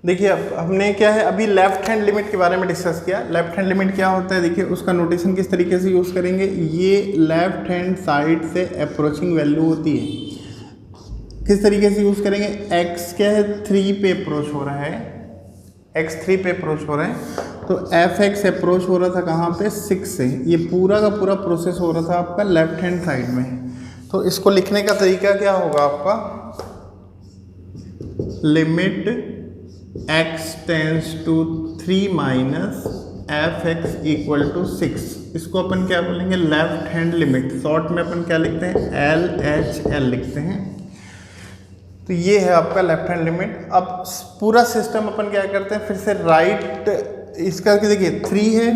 देखिए अब हमने क्या है अभी लेफ्ट हैंड लिमिट के बारे में डिस्कस किया। लेफ्ट हैंड लिमिट क्या होता है, देखिए उसका नोटेशन किस तरीके से यूज़ करेंगे। ये लेफ्ट हैंड साइड से अप्रोचिंग वैल्यू होती है, किस तरीके से यूज़ करेंगे। x क्या है 3 पे अप्रोच हो रहा है, x 3 पे अप्रोच हो रहा है, तो fx अप्रोच हो रहा था कहाँ पे 6 से। ये पूरा का पूरा प्रोसेस हो रहा था आपका लेफ्ट हैंड साइड में। तो इसको लिखने का तरीका क्या होगा आपका, limit x tends to 3 minus fx equal to 6। इसको अपन क्या बोलेंगे, लेफ्ट हैंड लिमिट। शॉर्ट में अपन क्या लिखते हैं, LHL लिखते हैं। तो ये है आपका लेफ्ट हैंड लिमिट। अब पूरा सिस्टम अपन क्या करते हैं, फिर से राइट इसका देखिए 3 है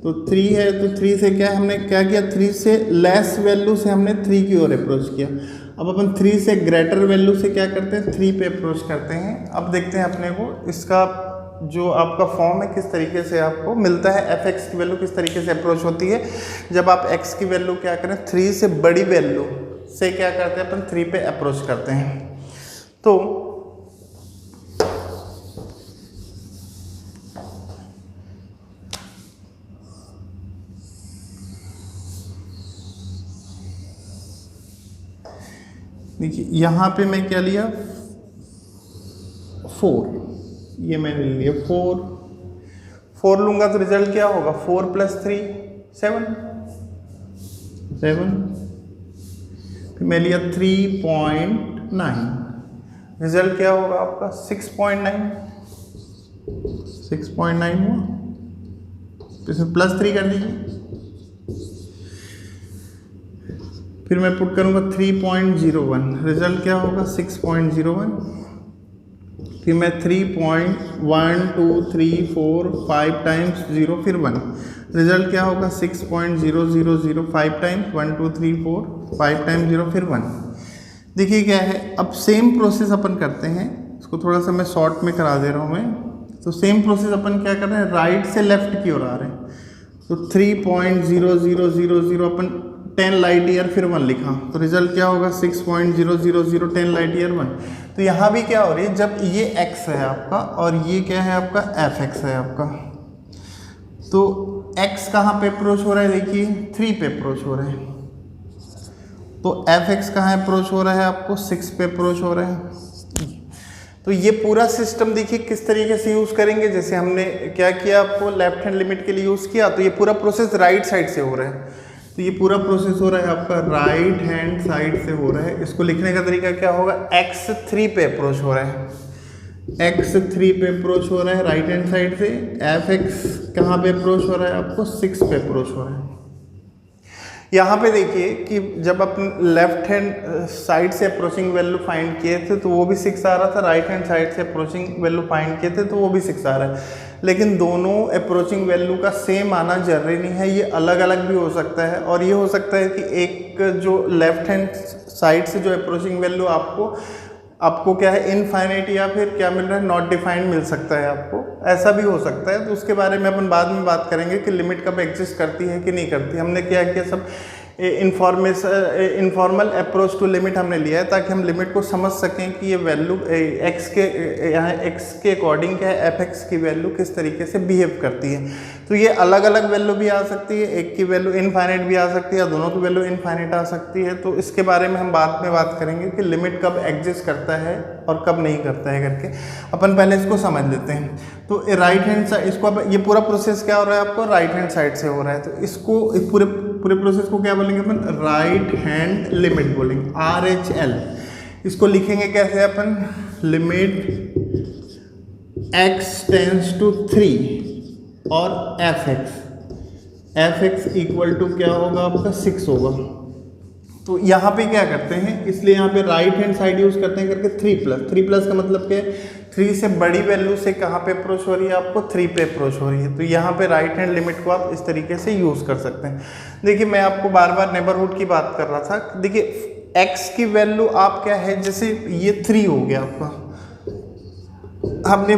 तो 3 है तो 3 से क्या हमने क्या किया, 3 से लेस वैल्यू से हमने 3 की ओर अप्रोच किया। अब अपन 3 से ग्रेटर वैल्यू से क्या करते हैं, 3 पे अप्रोच करते हैं। अब देखते हैं अपने को इसका जो आपका फॉर्म है किस तरीके से आपको मिलता है, fx की वैल्यू किस तरीके से अप्रोच होती है जब आप x की वैल्यू क्या करें 3 से बड़ी वैल्यू से क्या करते हैं अपन 3 पे अप्रोच करते हैं। तो देखिए यहाँ पे मैं क्या लिया 4, ये मैंने लिया 4 लूंगा तो रिजल्ट क्या होगा 4 + 3 7। फिर मैं लिया 3.9, रिजल्ट क्या होगा आपका 6.9 हुआ। इसमें +3 कर दीजिए। फिर मैं पुट करूंगा 3.01, रिजल्ट क्या होगा 6.01। फिर मैं 3.1 2 3 4 5 टाइम्स 0 फिर 1, रिजल्ट क्या होगा 6.0005 टाइम्स 1 2 3 4 5 टाइम्स 0 फिर 1। देखिए क्या है, अब सेम प्रोसेस अपन करते हैं, इसको थोड़ा सा मैं शॉर्ट में करा दे रहा हूँ मैं। तो सेम प्रोसेस अपन क्या कर रहे हैं, राइट से लेफ्ट की ओर आ रहे हैं। तो 3.0000 अपन 10 लाइट ईयर फिर 1 लिखा, तो रिजल्ट क्या होगा 6.000 10 लाइट ईयर 1। तो यहाँ भी क्या हो रही है, जब ये x है आपका और ये क्या है आपका fx है आपका, तो x कहाँ पे अप्रोच हो रहा है, देखिए 3 पे अप्रोच हो रहा है। तो fx कहाँ अप्रोच हो रहा है आपको 6 पे अप्रोच हो रहा है। तो ये पूरा सिस्टम देखिए किस तरीके से यूज़ करेंगे, जैसे हमने क्या किया आपको लेफ्ट हैंड लिमिट के लिए यूज़ किया, तो ये पूरा प्रोसेस राइट साइड से हो रहा है। तो ये पूरा प्रोसेस हो रहा है आपका राइट हैंड साइड से हो रहा है। इसको लिखने का तरीका क्या होगा, x 3 पे अप्रोच हो रहा है, x 3 पे अप्रोच हो रहा है राइट हैंड साइड से। fx कहाँ पे अप्रोच हो रहा है आपको 6 पे अप्रोच हो रहा है। यहाँ पे देखिए कि जब अपन लेफ्ट हैंड साइड से अप्रोचिंग वैल्यू फाइंड किए थे तो वो भी 6 आ रहा था, राइट हैंड साइड से अप्रोचिंग वैल्यू फाइंड किए थे तो वो भी 6 आ रहा है। लेकिन दोनों अप्रोचिंग वैल्यू का सेम आना जरूरी नहीं है, ये अलग अलग भी हो सकता है। और ये हो सकता है कि एक जो लेफ्ट हैंड साइड से जो अप्रोचिंग वैल्यू आपको क्या है इनफाइनाइट या फिर क्या मिल रहा है नॉट डिफाइंड मिल सकता है आपको, ऐसा भी हो सकता है। तो उसके बारे में अपन बाद में बात करेंगे कि लिमिट कब एग्जिस्ट करती है कि नहीं करती। हमने क्या किया, सब इनफॉर्मल अप्रोच टू लिमिट हमने लिया है ताकि हम लिमिट को समझ सकें कि ये वैल्यू x के अकॉर्डिंग क्या है fx की वैल्यू किस तरीके से बिहेव करती है। तो ये अलग अलग वैल्यू भी आ सकती है, एक की वैल्यू इनफाइनाइट भी आ सकती है, दोनों की वैल्यू इनफाइनाइट आ सकती है। तो इसके बारे में हम बाद में बात करेंगे कि लिमिट कब एग्जिस्ट करता है और कब नहीं करता है करके। अपन पहले इसको समझ लेते हैं। तो राइट हैंड साइड, इसको अब ये पूरा प्रोसेस क्या हो रहा है आपको राइट हैंड साइड से हो रहा है, तो इसको पूरे प्रोसेस को क्या बोलेंगे अपन, राइट हैंड लिमिट बोलेंगे, RHL। इसको लिखेंगे कैसे अपन, लिमिट x टेंस टू 3 और fx इक्वल टू क्या होगा आपका 6 होगा। तो यहाँ पे क्या करते हैं, इसलिए यहाँ पे राइट हैंड साइड यूज करते हैं करके 3 प्लस का मतलब क्या है, 3 से बड़ी वैल्यू से कहाँ पे अप्रोच हो रही है आपको 3 पे अप्रोच हो रही है। तो यहाँ पे राइट हैंड लिमिट को आप इस तरीके से यूज़ कर सकते हैं। देखिए मैं आपको बार बार नेबरहुड की बात कर रहा था। देखिए x की वैल्यू आप क्या है, जैसे ये 3 हो गया आपका, हमने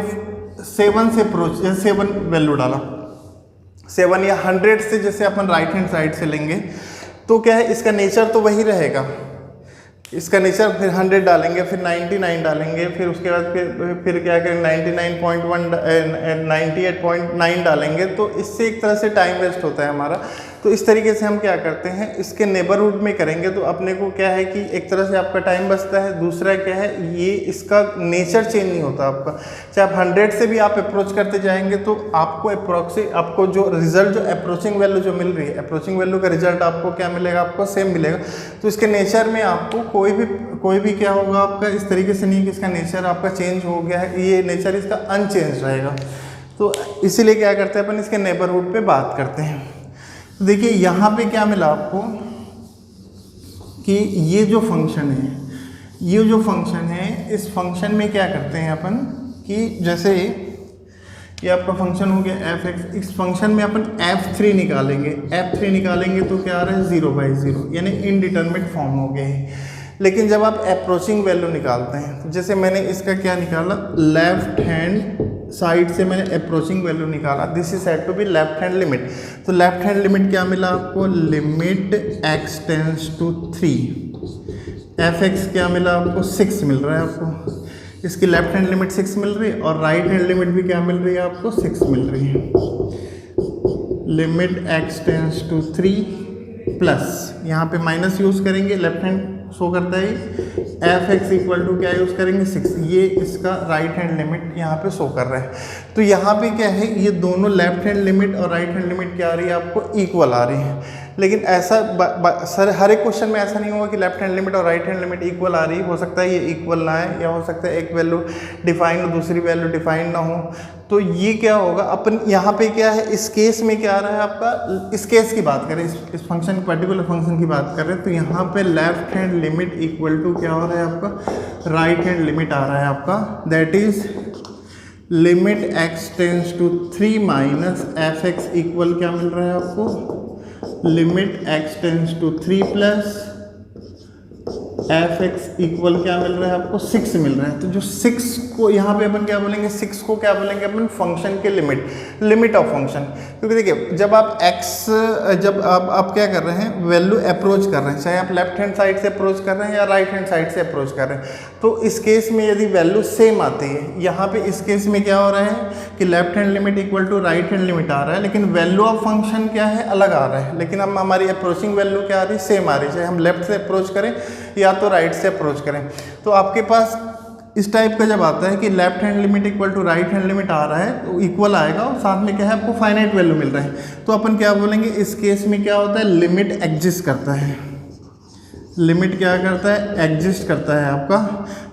7 से अप्रोच, जैसे 7 वैल्यू डाला, 7 या 100 से जैसे अपन राइट हैंड साइड से लेंगे तो क्या है इसका नेचर तो वही रहेगा, इसका नेचर फिर 100 डालेंगे, फिर 99 डालेंगे, फिर उसके बाद फिर क्या करेंगे 99.1 98.9 डालेंगे, तो इससे एक तरह से टाइम वेस्ट होता है हमारा। तो इस तरीके से हम क्या करते हैं, इसके नेबरहुड में करेंगे तो अपने को क्या है कि एक तरह से आपका टाइम बचता है। दूसरा क्या है, ये इसका नेचर चेंज नहीं होता आपका, चाहे आप 100 से भी आप अप्रोच करते जाएंगे तो आपको आपको जो रिजल्ट, जो अप्रोचिंग वैल्यू जो मिल रही है, अप्रोचिंग वैल्यू का रिजल्ट आपको क्या मिलेगा, आपको सेम मिलेगा। तो इसके नेचर में आपको कोई भी क्या होगा आपका इस तरीके से नहीं कि इसका नेचर आपका चेंज हो गया है, ये नेचर इसका अनचेंज रहेगा। तो इसीलिए क्या करते हैं अपन, इसके नेबरहुड पे बात करते हैं। तो देखिए यहाँ पे क्या मिला आपको कि ये जो फंक्शन है, इस फंक्शन में क्या करते हैं अपन कि जैसे ये आपका फंक्शन हो गया f(x), इस फंक्शन में अपन f3 निकालेंगे तो क्या आ रहा है 0/0, यानी इनडिटरमिनेट फॉर्म हो गया है। लेकिन जब आप अप्रोचिंग वैल्यू निकालते हैं, तो जैसे मैंने इसका क्या निकाला, लेफ्ट हैंड साइड से मैंने अप्रोचिंग वैल्यू निकाला, this is said to be left hand limit. तो लेफ्ट हैंड लिमिट क्या मिला आपको, limit x tends to 3, f(x) क्या मिला आपको 6 मिल रहा है आपको, इसकी लेफ्ट हैंड लिमिट 6 मिल रही है, और राइट हैंड लिमिट भी क्या मिल रही है आपको 6 मिल रही है। Limit x tends to 3 plus, यहाँ पे माइनस यूज़ करेंगे, लेफ्ट हैंड शो करता है, f(x) इक्वल टू क्या यूज़ करेंगे 6, ये इसका राइट हैंड लिमिट यहाँ पे शो कर रहा है। तो यहाँ पे क्या है, ये दोनों लेफ्ट हैंड लिमिट और राइट हैंड लिमिट क्या आ रही है आपको, इक्वल आ रही है। लेकिन ऐसा सर हर एक क्वेश्चन में ऐसा नहीं होगा कि लेफ्ट हैंड लिमिट और राइट हैंड लिमिट इक्वल आ रही है, हो सकता है ये इक्वल ना है, या हो सकता है एक वैल्यू डिफाइन हो, दूसरी वैल्यू डिफाइन ना हो। तो ये क्या होगा, अपन यहाँ पे क्या है, इस केस में क्या आ रहा है आपका, इस केस की बात करें, इस फंक्शन पर्टिकुलर फंक्शन की बात कर रहे हैं, तो यहाँ पे left hand limit equal to क्या हो रहा है आपका, राइट हैंड लिमिट आ रहा है आपका, that is limit x tends to 3 minus f(x) equal क्या मिल रहा है आपको, limit x tends to 3 plus f(x) equal क्या मिल रहा है आपको 6 मिल रहा है। तो जो 6 को यहाँ पे अपन क्या बोलेंगे, 6 को क्या बोलेंगे अपन, फंक्शन के लिमिट ऑफ फंक्शन। क्योंकि देखिए जब आप क्या कर रहे हैं, वैल्यू अप्रोच कर रहे हैं, चाहे आप लेफ्ट हैंड साइड से अप्रोच कर रहे हैं या राइट हैंड साइड से अप्रोच कर रहे हैं, तो इस केस में यदि वैल्यू सेम आती है, यहाँ पे इस केस में क्या हो रहा है कि left hand limit equal to right hand limit आ रहा है, लेकिन वैल्यू ऑफ फंक्शन क्या है, अलग आ रहा है। लेकिन हम हमारी अप्रोचिंग वैल्यू क्या आ रही है, सेम आ रही है, चाहे हम लेफ्ट से अप्रोच करें या तो राइट से अप्रोच करें। तो आपके पास इस टाइप का जब आता है कि left hand limit equal to right hand limit आ रहा है, तो इक्वल आएगा, और साथ में क्या है आपको फाइनाइट वैल्यू मिल रहा है, तो अपन क्या बोलेंगे, इस केस में क्या होता है, लिमिट एग्जिस्ट करता है। लिमिट क्या करता है, एग्जिस्ट करता है आपका।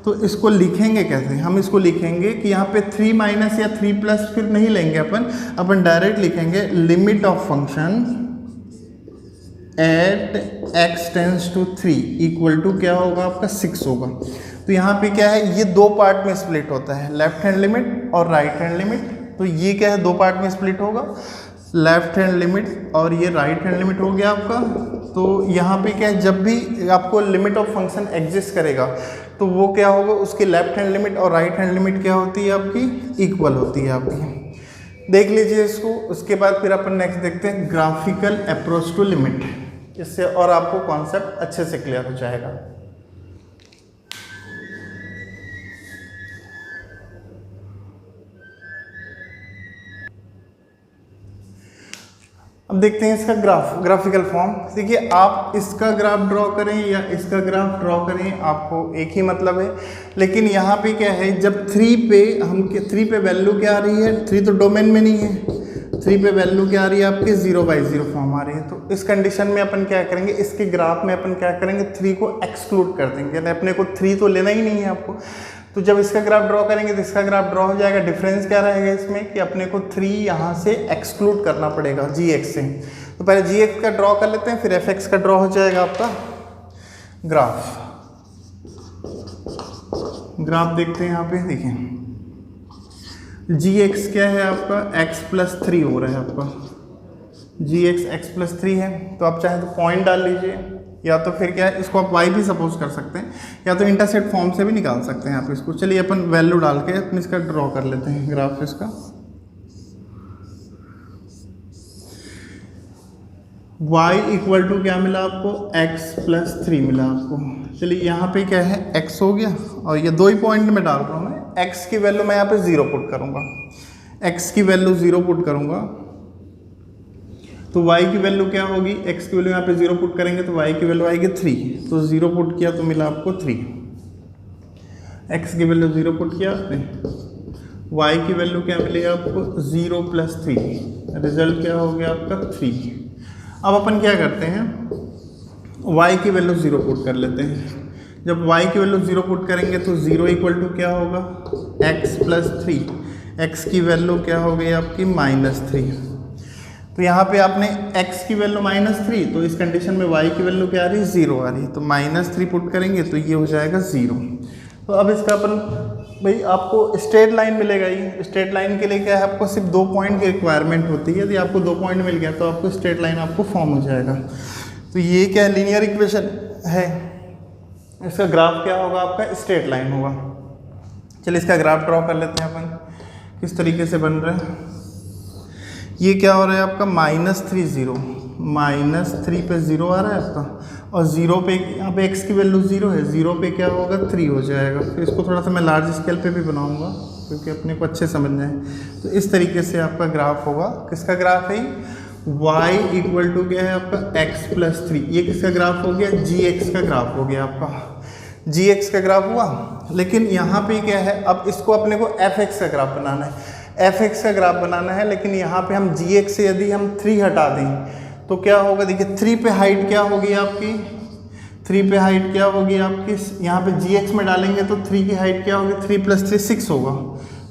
तो इसको लिखेंगे कैसे, हम इसको लिखेंगे कि यहाँ पे 3 माइनस या 3 प्लस फिर नहीं लेंगे अपन डायरेक्ट लिखेंगे limit of function at x tends to 3 equal to क्या होगा आपका 6 होगा। तो यहाँ पे क्या है, ये दो पार्ट में स्प्लिट होता है, लेफ्ट हैंड लिमिट और राइट हैंड लिमिट। तो ये क्या है, दो पार्ट में स्प्लिट होगा, लेफ्ट हैंड लिमिट और ये राइट हैंड लिमिट हो गया आपका। तो यहाँ पे क्या है, जब भी आपको लिमिट ऑफ फंक्शन एग्जिस्ट करेगा तो वो क्या होगा, उसकी लेफ्ट हैंड लिमिट और राइट हैंड लिमिट क्या होती है आपकी, इक्वल होती है आपकी। देख लीजिए इसको। उसके बाद फिर अपन नेक्स्ट देखते हैं ग्राफिकल अप्रोच टू लिमिट। इससे और आपको कॉन्सेप्ट अच्छे से क्लियर हो जाएगा। अब देखते हैं इसका ग्राफिकल फॉर्म। देखिए आप इसका ग्राफ ड्रॉ करें या इसका ग्राफ ड्रॉ करें, आपको एक ही मतलब है। लेकिन यहाँ पे क्या है, जब 3 पे वैल्यू क्या आ रही है, 3 तो डोमेन में नहीं है, 3 पे वैल्यू क्या आ रही है आपकी 0/0 फॉर्म आ रही है। तो इस कंडीशन में अपन क्या करेंगे, इसके ग्राफ में अपन क्या करेंगे, 3 को एक्सक्लूड कर देंगे, यानी अपने को 3 तो लेना ही नहीं है आपको। तो जब इसका ग्राफ ड्रॉ करेंगे तो इसका ग्राफ ड्रॉ हो जाएगा। डिफरेंस क्या रहेगा इसमें कि अपने को 3 यहाँ से एक्सक्लूड करना पड़ेगा gx से। तो पहले gx का ड्रॉ कर लेते हैं, फिर fx का ड्रॉ हो जाएगा आपका ग्राफ। ग्राफ देखते हैं यहाँ पे, देखिए gx क्या है आपका, x+3 हो रहा है आपका, gx x+3 है। तो आप चाहे तो पॉइंट डाल लीजिए, या तो फिर क्या है, इसको आप y भी सपोज कर सकते हैं, या तो इंटरसेप्ट फॉर्म से भी निकाल सकते हैं आप इसको। चलिए अपन वैल्यू डाल के अपन इसका ड्रॉ कर लेते हैं ग्राफ इसका। y इक्वल टू क्या मिला आपको, x+3 मिला आपको। चलिए यहाँ पे क्या है x हो गया, और ये 2 ही पॉइंट में डाल रहा हूँ मैं। x की वैल्यू मैं यहाँ पे 0 पुट करूँगा, x की वैल्यू 0 पुट करूँगा तो y की वैल्यू क्या होगी, x की वैल्यू यहाँ पे 0 पुट करेंगे तो y की वैल्यू आएगी 3, तो 0 पुट किया तो मिला आपको 3। x की वैल्यू 0 पुट किया आपने, y की वैल्यू क्या मिलेगी आपको 0 + 3, रिजल्ट क्या हो गया आपका 3। अब अपन क्या करते हैं, y की वैल्यू 0 पुट कर लेते हैं। जब y की वैल्यू 0 पुट करेंगे तो 0 = क्या होगा, x + 3, x की वैल्यू क्या हो गई आपकी -3। तो यहाँ पे आपने x की वैल्यू -3, तो इस कंडीशन में y की वैल्यू क्या आ रही है, 0 आ रही है, तो -3 पुट करेंगे तो ये हो जाएगा 0। तो अब इसका अपन भाई आपको स्ट्रेट लाइन मिलेगा ही, स्ट्रेट लाइन के लिए क्या है, आपको सिर्फ 2 पॉइंट की रिक्वायरमेंट होती है। यदि आपको 2 पॉइंट मिल गया तो आपको स्ट्रेट लाइन आपको फॉर्म हो जाएगा। तो ये क्या है, लीनियर इक्वेशन है, इसका ग्राफ क्या होगा आपका, स्ट्रेट लाइन होगा। चलिए इसका ग्राफ ड्रॉ कर लेते हैं अपन, किस तरीके से बन रहा है। ये क्या हो रहा है आपका -3 0, -3 पे 0 आ रहा है आपका, और 0 पे यहाँ पे x की वैल्यू 0 है, 0 पे क्या होगा 3 हो जाएगा। फिर इसको थोड़ा सा मैं लार्ज स्केल पे भी बनाऊंगा क्योंकि अपने को अच्छे समझना है। तो इस तरीके से आपका ग्राफ होगा, किसका ग्राफ है, y = क्या है आपका x + 3, ये किसका ग्राफ हो गया, gx का ग्राफ हो गया आपका, gx का ग्राफ हुआ। लेकिन यहाँ पे क्या है, अब इसको अपने को fx का ग्राफ बनाना है, fx का ग्राफ बनाना है। लेकिन यहाँ पे हम gx से यदि हम 3 हटा दें तो क्या होगा, देखिए 3 पे हाइट क्या होगी आपकी, 3 पे हाइट क्या होगी आपकी, यहाँ पे gx में डालेंगे तो 3 की हाइट क्या होगी, 3 + 3 6 होगा,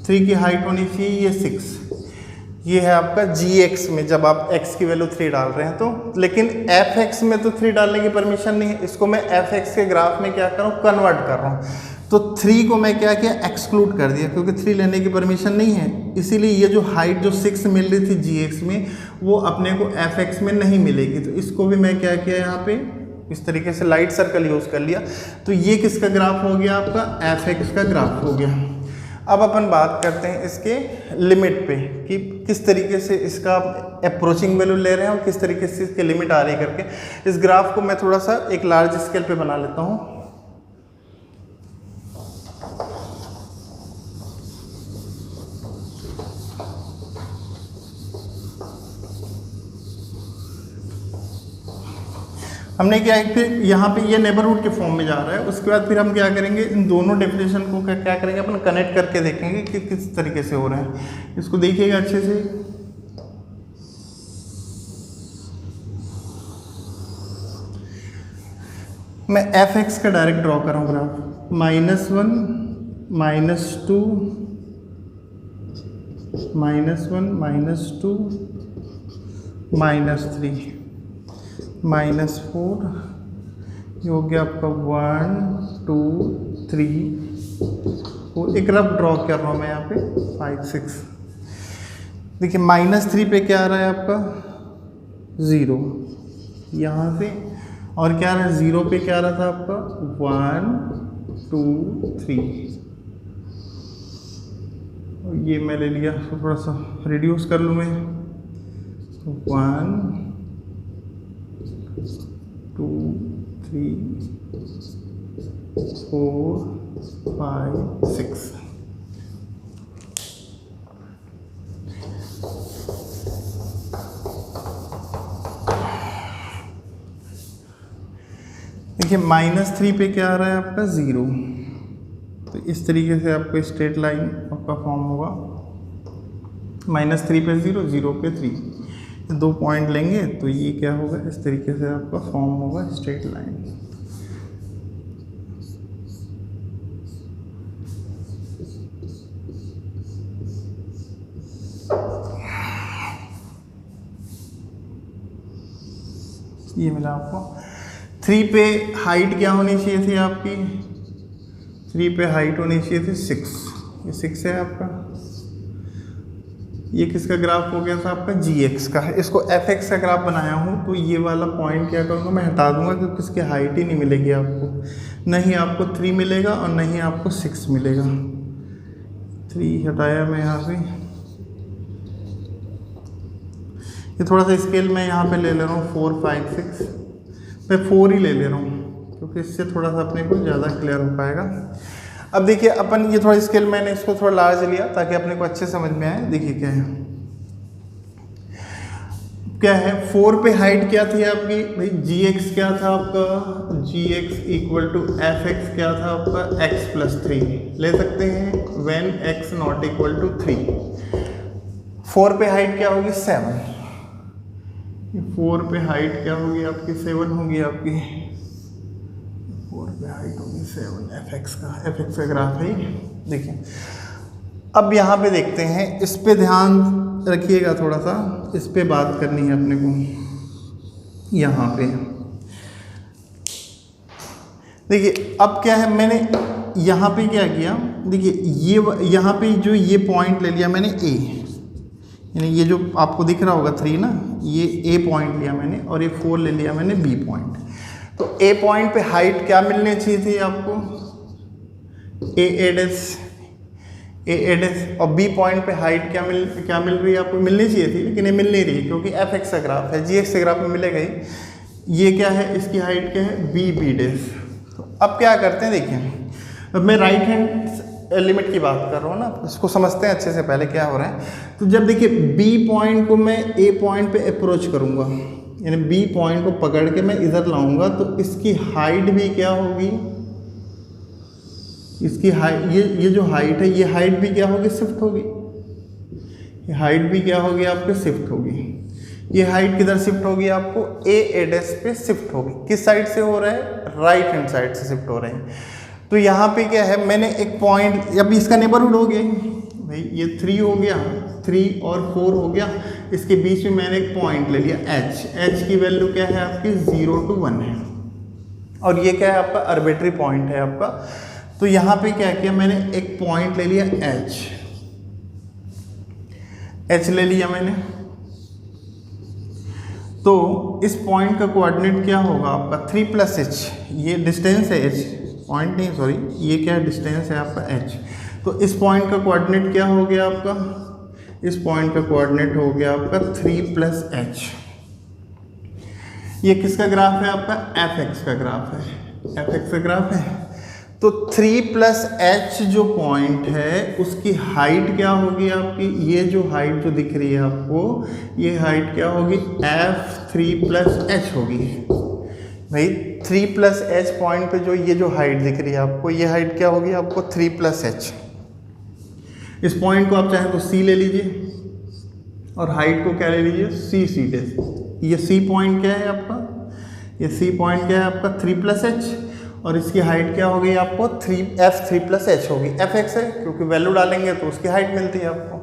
3 की हाइट होनी चाहिए ये 6। ये है आपका gx में जब आप x की वैल्यू 3 डाल रहे हैं तो। लेकिन fx में तो 3 डालने की परमिशन नहीं है, इसको मैं fx के ग्राफ में क्या कर रहा हूँ, कन्वर्ट कर रहा हूँ। तो 3 को मैं क्या किया, एक्सक्लूड कर दिया क्योंकि 3 लेने की परमिशन नहीं है। इसीलिए ये जो हाइट जो 6 मिल रही थी gx में वो अपने को fx में नहीं मिलेगी। तो इसको भी मैं क्या किया, यहाँ पे इस तरीके से लाइट सर्कल यूज़ कर लिया। तो ये किसका ग्राफ हो गया आपका, fx का ग्राफ हो गया। अब अपन बात करते हैं इसके लिमिट पे कि किस तरीके से इसका अप्रोचिंग वैल्यू ले रहे हैं और किस तरीके से इसकी लिमिट आ रही है करके। इस ग्राफ को मैं थोड़ा सा एक लार्ज स्केल पे बना लेता हूँ। हमने क्या है, फिर यहाँ पे ये नेबरहुड के फॉर्म में जा रहा है। उसके बाद फिर हम क्या करेंगे, इन दोनों डेफिनेशन को क्या करेंगे अपन, कनेक्ट करके देखेंगे कि किस तरीके से हो रहे हैं। इसको देखिएगा अच्छे से। मैं fx का डायरेक्ट ड्रॉ कर रहा हूँ ग्राफ, -1 -2 -1 -2 -3 -4, ये हो गया आपका 1 2 3 4। एक रफ ड्रॉ कर रहा हूँ मैं यहाँ पे 5 6। देखिए -3 पे क्या आ रहा है आपका 0 यहाँ से, और क्या आ रहा है 0 पे क्या आ रहा था आपका 1 2 3। ये मैं ले लिया, तो थोड़ा सा रिड्यूस कर लूँ मैं, 1 2 3 4 5 6। देखिए -3 पे क्या आ रहा है आपका 0। तो इस तरीके से आपको स्ट्रेट लाइन आपका फॉर्म होगा, -3 पे 0 0 पे 3, 2 पॉइंट लेंगे तो ये क्या होगा, इस तरीके से आपका फॉर्म होगा स्ट्रेट लाइन। ये मिला आपको। 3 पे हाइट क्या होनी चाहिए थी आपकी, 3 पे हाइट होनी चाहिए थी 6, ये 6 है आपका। ये किसका ग्राफ हो गया था आपका gx का। इसको fx का ग्राफ बनाया हूँ तो ये वाला पॉइंट क्या करूँगा, मैं हटा दूंगा क्योंकि इसकी हाइट ही नहीं मिलेगी आपको, नहीं आपको 3 मिलेगा और नहीं आपको 6 मिलेगा। 3 हटाया मैं यहाँ से, ये थोड़ा सा स्केल मैं यहाँ पे ले ले रहा हूँ 4 5 6, मैं 4 ही ले ले रहा हूँ क्योंकि इससे थोड़ा सा अपने को ज़्यादा क्लियर हो पाएगा। अब देखिए अपन ये थोड़ा स्केल मैंने इसको थोड़ा लार्ज लिया ताकि अपने को अच्छे समझ में आए। देखिए क्या है 4 पे हाइट क्या थी आपकी भाई, gx क्या था आपका, gx इक्वल टू fx क्या था आपका, x प्लस 3 ले सकते हैं when x not equal to 3। 4 पे हाइट क्या होगी 7, 4 पे हाइट क्या होगी आपकी 7 होगी आपकी, 4 पे हाइट होगी 7 fx का ग्राफ है। देखिए अब यहाँ पे देखते हैं, इस पे ध्यान रखिएगा थोड़ा सा, इस पे बात करनी है अपने को। यहाँ पे देखिए अब क्या है, मैंने यहाँ पे क्या किया, देखिए ये यहाँ पे जो ये पॉइंट ले लिया मैंने a, यानी ये जो आपको दिख रहा होगा 3 ना, ये a पॉइंट लिया मैंने और ये 4 ले लिया मैंने b पॉइंट। तो a पॉइंट पे हाइट क्या मिलनी चाहिए थी आपको, a डैश, और b पॉइंट पे हाइट क्या मिल रही है आपको, मिलनी चाहिए थी लेकिन ये मिल नहीं रही क्योंकि fx का ग्राफ है, gx के ग्राफ में मिलेगा ही। ये क्या है, इसकी हाइट क्या है b डैश। तो अब क्या करते हैं, देखिए अब मैं राइट हैंड लिमिट की बात कर रहा हूँ ना, इसको समझते हैं अच्छे से पहले क्या हो रहा है। तो जब देखिए b पॉइंट को मैं a पॉइंट पे अप्रोच करूँगा, यानी b पॉइंट को पकड़ के मैं इधर लाऊंगा, तो इसकी हाइट भी क्या होगी, इसकी हाइट, ये जो हाइट है ये हाइट भी क्या होगी, शिफ्ट होगी। ये हाइट भी क्या होगी आपके, शिफ्ट होगी। ये हाइट किधर शिफ्ट होगी आपको, a डैश पे शिफ्ट होगी। किस साइड से हो रहा है, राइट हैंड साइड से शिफ्ट हो रहे हैं। तो यहाँ पे क्या है, मैंने एक पॉइंट, अब इसका नेबरहुड हो गया भाई, ये 3 हो गया, 3 और 4 हो गया, इसके बीच में मैंने एक पॉइंट ले लिया h की वैल्यू क्या है आपकी 0 to 1 है, और ये क्या है आपका आर्बिट्री पॉइंट है आपका। तो यहाँ पे क्या किया मैंने, एक पॉइंट ले लिया h ले लिया मैंने। तो इस पॉइंट का कोऑर्डिनेट क्या होगा आपका 3 प्लस h, ये डिस्टेंस है h, पॉइंट नहीं सॉरी, ये क्या है डिस्टेंस है आपका h। तो इस पॉइंट का कोऑर्डिनेट क्या हो गया आपका, इस पॉइंट का कोऑर्डिनेट हो गया आपका 3 प्लस h। ये किसका ग्राफ है आपका, fx का ग्राफ है, fx का ग्राफ है। तो 3 प्लस h जो पॉइंट है उसकी हाइट क्या होगी आपकी, ये जो हाइट जो दिख रही है आपको, ये हाइट क्या होगी f3 प्लस h होगी भाई। 3 प्लस h पॉइंट पे जो ये जो हाइट दिख रही है आपको, ये हाइट क्या होगी आपको 3 प्लस h। इस पॉइंट को आप चाहे तो c ले लीजिए और हाइट को क्या ले लीजिए c डैश। ये c पॉइंट क्या है आपका, ये c पॉइंट क्या है आपका 3 प्लस h, और इसकी हाइट क्या हो गई आपको f3 प्लस h होगी। fx है क्योंकि वैल्यू डालेंगे तो उसकी हाइट मिलती है आपको।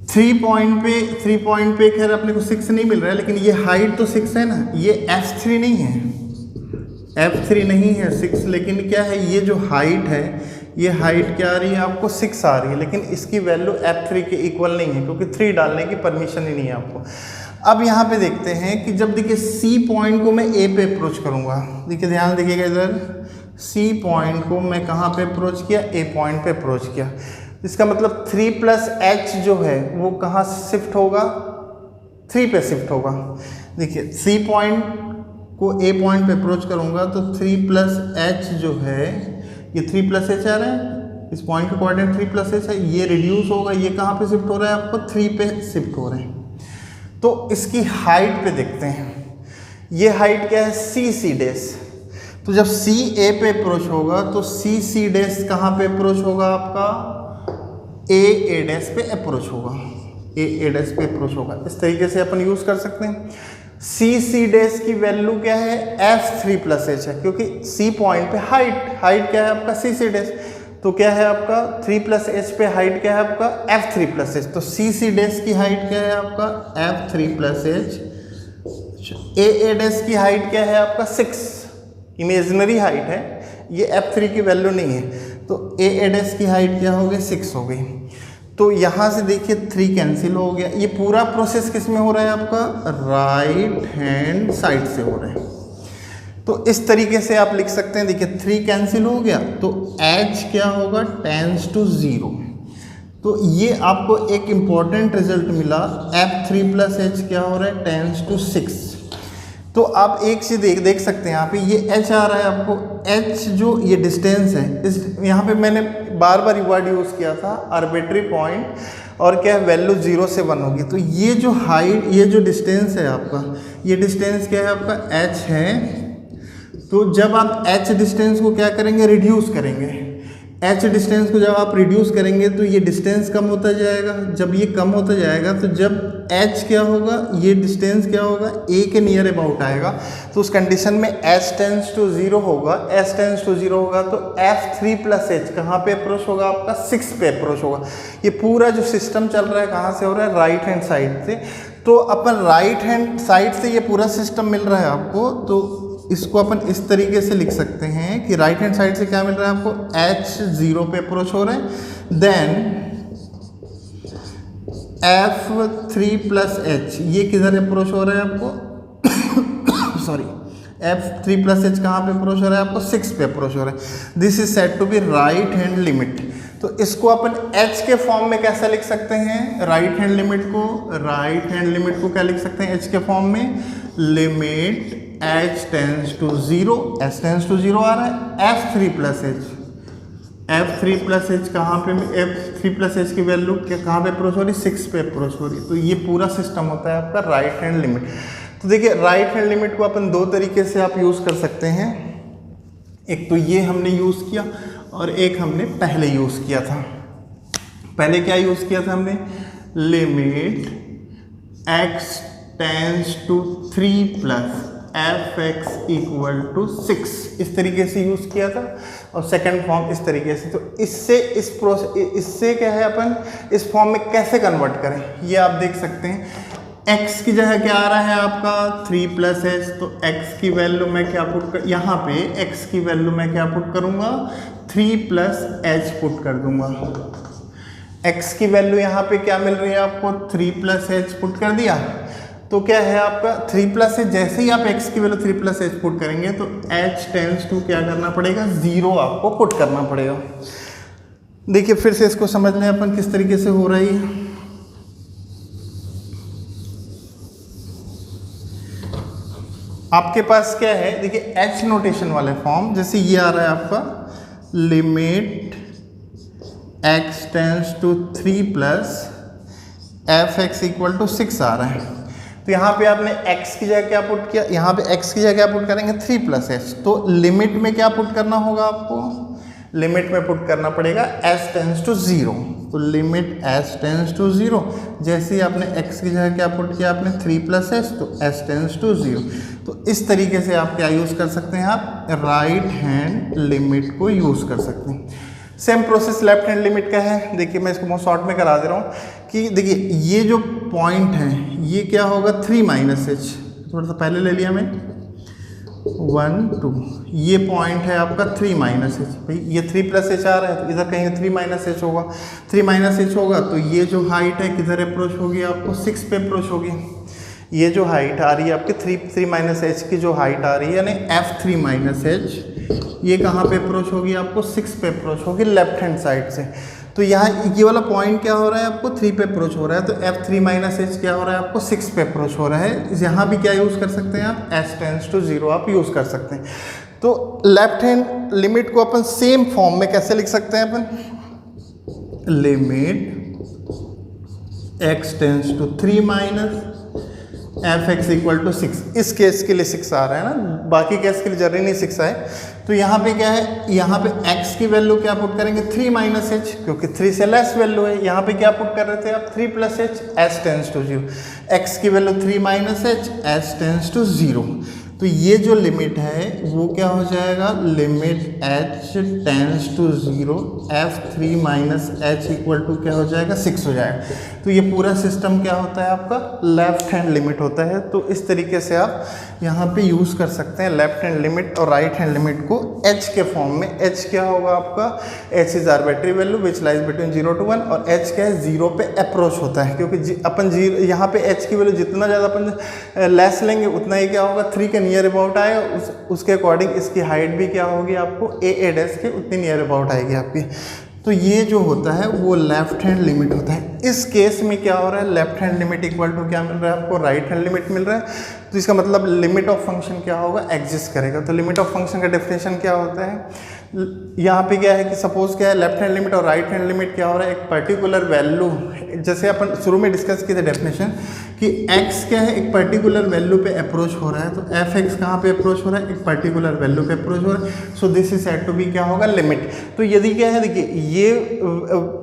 3 पॉइंट पे खैर अपने को 6 नहीं मिल रहा है, लेकिन ये हाइट तो 6 है ना, ये f3 नहीं है, f3 नहीं है 6, लेकिन क्या है ये जो हाइट है, ये हाइट क्या आ रही है आपको 6 आ रही है, लेकिन इसकी वैल्यू f3 के इक्वल नहीं है क्योंकि 3 डालने की परमिशन ही नहीं है आपको। अब यहाँ पे देखते हैं कि जब देखिए C पॉइंट को मैं A पे अप्रोच करूँगा, देखिए ध्यान देखिएगा इधर, C पॉइंट को मैं कहाँ पे अप्रोच किया, A पॉइंट पे अप्रोच किया। इसका मतलब 3 प्लस h जो है वो कहाँ शिफ्ट होगा, 3 पे शिफ्ट होगा। देखिए C पॉइंट को A पॉइंट पे अप्रोच करूँगा तो 3 प्लस h जो है, ये 3 प्लस h आ रहा है, इस पॉइंट का कोऑर्डिनेट 3 प्लस h है, ये रिड्यूस होगा, ये कहाँ पे शिफ्ट हो रहा है आपको 3 पे शिफ्ट हो रहे हैं। तो इसकी हाइट पे देखते हैं, ये हाइट क्या है c डैश। तो जब c a पे अप्रोच होगा तो c डैश कहाँ पे अप्रोच होगा आपका a डैश पे अप्रोच होगा, a डैश पे अप्रोच होगा। इस तरीके से अपन यूज कर सकते हैं। c डैश की वैल्यू क्या है f3 प्लस h है, क्योंकि c पॉइंट पे हाइट क्या है आपका c डैश, तो क्या है आपका 3 प्लस h पे हाइट क्या है आपका f3 प्लस h। तो c डैश की हाइट क्या है आपका f3 plus h। a dash की हाइट क्या है आपका 6, इमेजिनरी हाइट है, ये f3 की वैल्यू नहीं है, तो a डैश की हाइट क्या हो गई 6 हो गई। तो यहाँ से देखिए 3 कैंसिल हो गया। ये पूरा प्रोसेस किस में हो रहा है आपका, राइट हैंड साइड से हो रहा है। तो इस तरीके से आप लिख सकते हैं, देखिए 3 कैंसिल हो गया तो h क्या होगा टेंस टू 0। तो ये आपको एक इम्पॉर्टेंट रिजल्ट मिला, f3 प्लस h क्या हो रहा है टेंस टू 6। तो आप एक चीज़ देख सकते हैं यहाँ पे, ये h आ रहा है आपको, h जो ये डिस्टेंस है, इस यहाँ पे मैंने बार बार वर्ड यूज़ किया था आर्बिट्री पॉइंट, और क्या है, वैल्यू 0 से 1 होगी। तो ये जो हाइट, ये जो डिस्टेंस है आपका, ये डिस्टेंस क्या है आपका, h है। तो जब आप h डिस्टेंस को क्या करेंगे, रिड्यूस करेंगे, h डिस्टेंस को जब आप रिड्यूस करेंगे तो ये डिस्टेंस कम होता जाएगा। जब ये कम होता जाएगा तो जब h क्या होगा, ये डिस्टेंस क्या होगा, a के नियर अबाउट आएगा। तो उस कंडीशन में h टेंस टू 0 होगा, h टेंस टू 0 होगा तो f3 प्लस h कहाँ पे अप्रोच होगा आपका, 6 पे अप्रोच होगा। ये पूरा जो सिस्टम चल रहा है कहाँ से हो रहा है, राइट हैंड साइड से। तो अपन राइट हैंड साइड से ये पूरा सिस्टम मिल रहा है आपको, तो इसको अपन इस तरीके से लिख सकते हैं कि राइट हैंड साइड से क्या मिल रहा है आपको, h 0 पे अप्रोच हो रहा है, देन f3 प्लस h ये किधर अप्रोच हो रहा है आपको सॉरी, f3 प्लस h कहाँ पे अप्रोच हो रहा है आपको, 6 पे अप्रोच हो रहा है। This is said to be right hand limit. तो इसको अपन h के फॉर्म में कैसा लिख सकते हैं, राइट हैंड लिमिट को क्या लिख सकते हैं h के फॉर्म में, limit h tends to 0, h tends to 0 आ रहा है, f3 प्लस h कहाँ पे, f3 प्लस h की वैल्यू कहाँ पे अप्रोच हो रही, 6 पे अप्रोच हो रही। तो ये पूरा सिस्टम होता है आपका राइट हैंड लिमिट। तो देखिए राइट हैंड लिमिट को अपन दो तरीके से आप यूज़ कर सकते हैं, एक तो ये हमने यूज़ किया और एक हमने पहले यूज़ किया था। पहले क्या यूज़ किया था हमने, limit x tends to 3 plus fx equal to 6, इस तरीके से यूज़ किया था, और सेकंड फॉर्म इस तरीके से। तो इससे क्या है, अपन इस फॉर्म में कैसे कन्वर्ट करें, ये आप देख सकते हैं। x की जगह क्या आ रहा है आपका, 3 प्लस h, तो x की वैल्यू मैं क्या पुट कर, यहाँ पे x की वैल्यू मैं क्या पुट करूँगा, 3 प्लस h पुट कर दूंगा। x की वैल्यू यहाँ पे क्या मिल रही है आपको, 3 प्लस h पुट कर दिया, तो क्या है आपका 3 प्लस h, जैसे ही आप x की वैल्यू 3 प्लस h पुट करेंगे तो h टेंस टू क्या करना पड़ेगा, 0 आपको पुट करना पड़ेगा। देखिए फिर से इसको समझ लें अपन किस तरीके से हो रही है। आपके पास क्या है, देखिए h नोटेशन वाले फॉर्म, जैसे ये आ रहा है आपका limit x tends to 3 plus fx equal to 6 आ रहा है। तो यहाँ पे आपने x की जगह क्या पुट किया, यहाँ पे x की जगह क्या पुट करेंगे, 3 प्लस h। तो लिमिट में क्या पुट करना होगा आपको, लिमिट में पुट करना पड़ेगा h टेंस टू 0। तो लिमिट h टेंस टू 0, जैसे ही आपने x की जगह क्या पुट किया, आपने 3 प्लस h, तो h टेंस टू 0। तो इस तरीके से आप क्या यूज़ कर सकते हैं, आप राइट हैंड लिमिट को यूज़ कर सकते हैं। Same process left hand limit का है। देखिए मैं इसको बहुत शॉर्ट में करा दे रहा हूँ कि देखिए ये जो पॉइंट है ये क्या होगा, 3 माइनस h, थोड़ा सा पहले ले लिया मैं, 1 2, ये पॉइंट है आपका 3 माइनस h। भाई ये 3 प्लस h आ रहा है तो इधर कहीं 3 माइनस h होगा, 3 माइनस h होगा तो ये जो हाइट है किधर अप्रोच होगी आपको, 6 पे अप्रोच होगी। ये जो हाइट आ रही है आपकी 3 माइनस h की जो हाइट आ रही है, यानी f3 माइनस h, ये कहाँ पे अप्रोच होगी आपको, 6 पे अप्रोच होगी लेफ्ट हैंड साइड से। तो यहाँ ये वाला पॉइंट क्या हो रहा है आपको, 3 पे अप्रोच हो रहा है, तो f3 माइनस h क्या हो रहा है आपको, 6 पे अप्रोच हो रहा है। यहाँ भी क्या यूज़ कर सकते हैं आप, h टेंस टू 0 आप यूज़ कर सकते हैं। तो लेफ्ट हैंड लिमिट को अपन सेम फॉर्म में कैसे लिख सकते हैं, अपन limit x tends to 3 minus fx equal to 6। इस केस के लिए 6 आ रहा है ना, बाकी केस के लिए जरूरी नहीं 6 आए। तो यहाँ पे क्या है, यहाँ पे x की वैल्यू क्या पुट करेंगे, 3 माइनस h, क्योंकि 3 से लेस वैल्यू है। यहाँ पे क्या पुट कर रहे थे आप, 3 plus h tends to 0। x की value 3 minus h tends to 0। तो ये जो लिमिट है वो क्या हो जाएगा, limit h tends to 0 f3 minus h equal to क्या हो जाएगा, 6 हो जाएगा। तो ये पूरा सिस्टम क्या होता है आपका, लेफ्ट हैंड लिमिट होता है। तो इस तरीके से आप यहाँ पे यूज़ कर सकते हैं लेफ्ट हैंड लिमिट और राइट हैंड लिमिट को h के फॉर्म में। h क्या होगा आपका, h is arbitrary value which lies between 0 to 1, और h क्या है, 0 पे अप्रोच होता है, क्योंकि अपन यहाँ पे h की वैल्यू जितना ज़्यादा अपन लेस लेंगे उतना ही क्या होगा, 3 के नियर अबाउट आएगा। उसके अकॉर्डिंग इसकी हाइट भी क्या होगी आपको, a डैश के उतनी नियर अबाउट आएगी आपकी। तो ये जो होता है वो लेफ्ट हैंड लिमिट होता है। इस केस में क्या हो रहा है, left hand limit equal to क्या मिल रहा है आपको, राइट हैंड लिमिट मिल रहा है। तो इसका मतलब लिमिट ऑफ फंक्शन क्या होगा, एग्जिस्ट करेगा। तो लिमिट ऑफ फंक्शन का डेफिनेशन क्या होता है, यहाँ पे क्या है कि सपोज क्या है, लेफ्ट हैंड लिमिट और राइट हैंड लिमिट क्या हो रहा है, एक पर्टिकुलर वैल्यू, जैसे अपन शुरू में डिस्कस किए थे डेफिनेशन कि x क्या है, एक पर्टिकुलर वैल्यू पे अप्रोच हो रहा है। तो fx कहाँ पे अप्रोच हो रहा है, एक पर्टिकुलर वैल्यू पे अप्रोच हो रहा है। So this is said to be क्या होगा, लिमिट। तो यदि क्या है, देखिए ये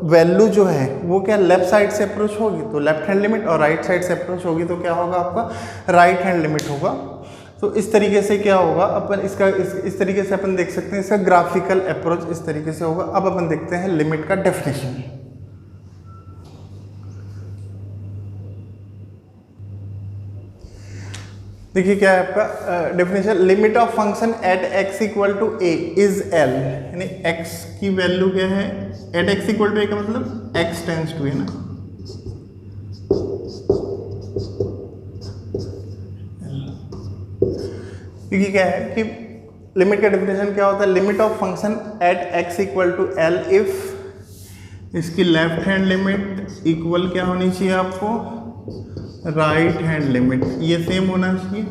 वैल्यू जो है वो क्या लेफ्ट साइड से अप्रोच होगी तो लेफ्ट हैंड लिमिट, और राइट साइड से अप्रोच होगी तो क्या होगा आपका, राइट हैंड लिमिट होगा। तो इस तरीके से क्या होगा, अपन इसका इस तरीके से अपन देख सकते हैं, इसका ग्राफिकल अप्रोच इस तरीके से होगा। अब अपन देखते हैं लिमिट का डेफिनेशन। देखिए क्या है आपका definition, limit of function at x equal to a is l, यानी x की वैल्यू क्या है, at x equal to a का मतलब x टेंस टू a ना, क्योंकि क्या है कि लिमिट का डेफिनेशन क्या होता है, limit of function at x equal to l if इसकी लेफ्ट हैंड लिमिट इक्वल क्या होनी चाहिए आपको, राइट हैंड लिमिट, ये सेम होना चाहिए।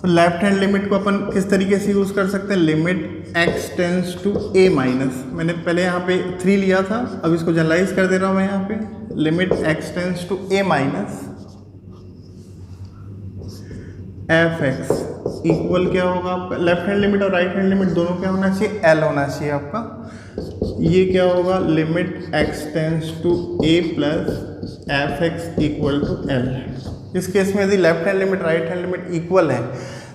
तो लेफ्ट हैंड लिमिट को अपन किस तरीके से यूज़ कर सकते हैं, limit x tends to a minus, मैंने पहले यहाँ पे 3 लिया था, अब इसको जनरलाइज कर दे रहा हूँ मैं यहाँ पे, limit x tends to a minus fx equal क्या होगा आपका, लेफ्ट हैंड लिमिट और राइट हैंड लिमिट दोनों क्या होना चाहिए, l होना चाहिए आपका। ये क्या होगा, limit x tends to a plus fx equal to l। इस केस में यदि left hand limit right hand limit equal है